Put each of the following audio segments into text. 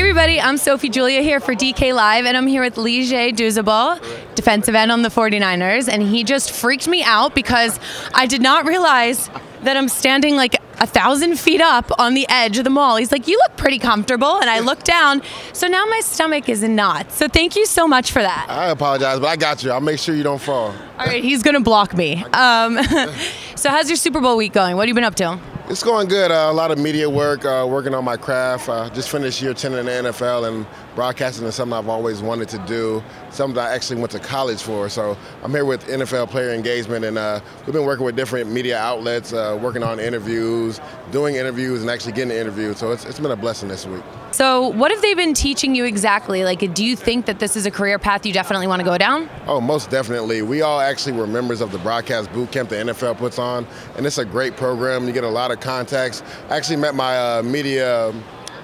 Hey everybody, I'm Sophie Julia here for DK Live, and I'm here with Leger Douzable, defensive end on the 49ers, and he just freaked me out because I did not realize that I'm standing like 1,000 feet up on the edge of the mall. He's like, you look pretty comfortable, and I look down, so now my stomach is in knots. So thank you so much for that. I apologize, but I got you. I'll make sure you don't fall. All right, he's gonna block me. So how's your Super Bowl week going? What have you been up to? It's going good. A lot of media work, working on my craft. Just finished year 10 in the NFL, and broadcasting is something I've always wanted to do, something I actually went to college for. So I'm here with NFL player engagement, and we've been working with different media outlets, working on interviews, doing interviews, and actually getting interviewed. So it's been a blessing this week. So what have they been teaching you exactly? Like, do you think that this is a career path you definitely want to go down? Oh, most definitely. We all actually were members of the broadcast boot camp the NFL puts on, and it's a great program. You get a lot of contacts. I actually met my media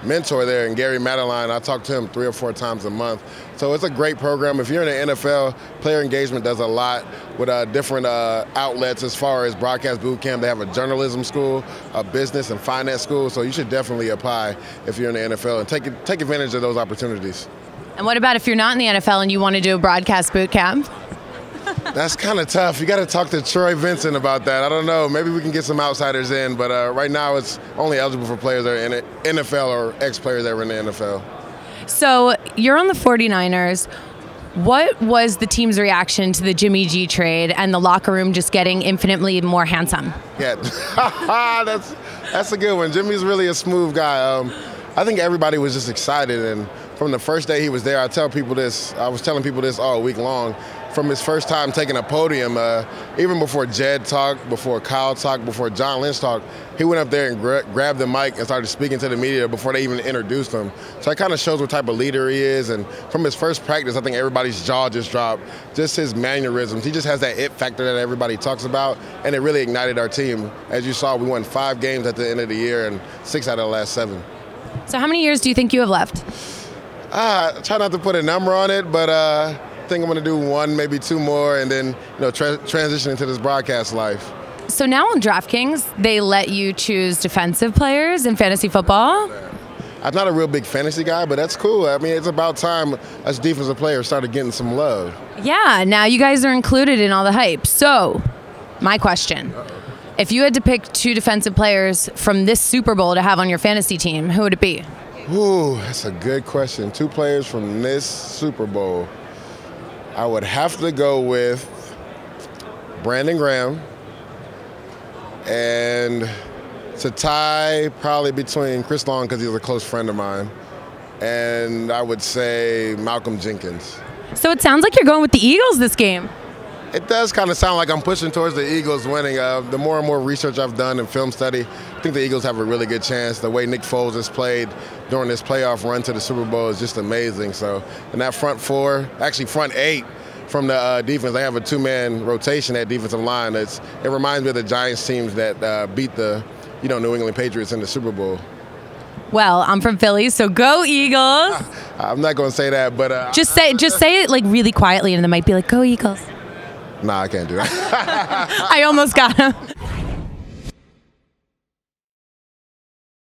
mentor there, and Gary Madeline. I talk to him 3 or 4 times a month. So it's a great program. If you're in the NFL, player engagement does a lot with different outlets as far as broadcast boot camp. They have a journalism school, a business and finance school, so you should definitely apply if you're in the NFL and take advantage of those opportunities. And what about if you're not in the NFL and you want to do a broadcast boot camp? That's kind of tough. You got to talk to Troy Vincent about that. I don't know. Maybe we can get some outsiders in, but right now it's only eligible for players that are in the NFL or ex-players that were in the NFL. So you're on the 49ers. What was the team's reaction to the Jimmy G trade and the locker room just getting infinitely more handsome? Yeah, that's a good one. Jimmy's really a smooth guy. I think everybody was just excited, and from the first day he was there, I was telling people this all week long. From his first time taking a podium, even before Jed talked, before Kyle talked, before John Lynch talked, he went up there and grabbed the mic and started speaking to the media before they even introduced him. So that kind of shows what type of leader he is. And from his first practice, I think everybody's jaw just dropped. Just his mannerisms. He just has that it factor that everybody talks about, and it really ignited our team. As you saw, we won 5 games at the end of the year and 6 out of the last 7. So how many years do you think you have left? I try not to put a number on it, but I think I'm going to do 1, maybe 2 more, and then transition into this broadcast life. So now on DraftKings, they let you choose defensive players in fantasy football? I'm not a real big fantasy guy, but that's cool. I mean, it's about time us defensive players started getting some love. Yeah, now you guys are included in all the hype. So, my question. If you had to pick 2 defensive players from this Super Bowl to have on your fantasy team, who would it be? Ooh, that's a good question. 2 players from this Super Bowl. I would have to go with Brandon Graham, and to tie probably between Chris Long, because he's a close friend of mine, and I would say Malcolm Jenkins. So it sounds like you're going with the Eagles this game. It does kind of sound like I'm pushing towards the Eagles winning. The more and more research I've done in film study, I think the Eagles have a really good chance. The way Nick Foles has played during this playoff run to the Super Bowl is just amazing. So in that front 4, actually front 8 from the defense, they have a 2-man rotation at defensive line. It reminds me of the Giants teams that beat the New England Patriots in the Super Bowl. Well, I'm from Philly, so go Eagles. I'm not going to say that, but just say it like really quietly, and they might be like, "Go Eagles." Nah, I can't do that. I almost got him.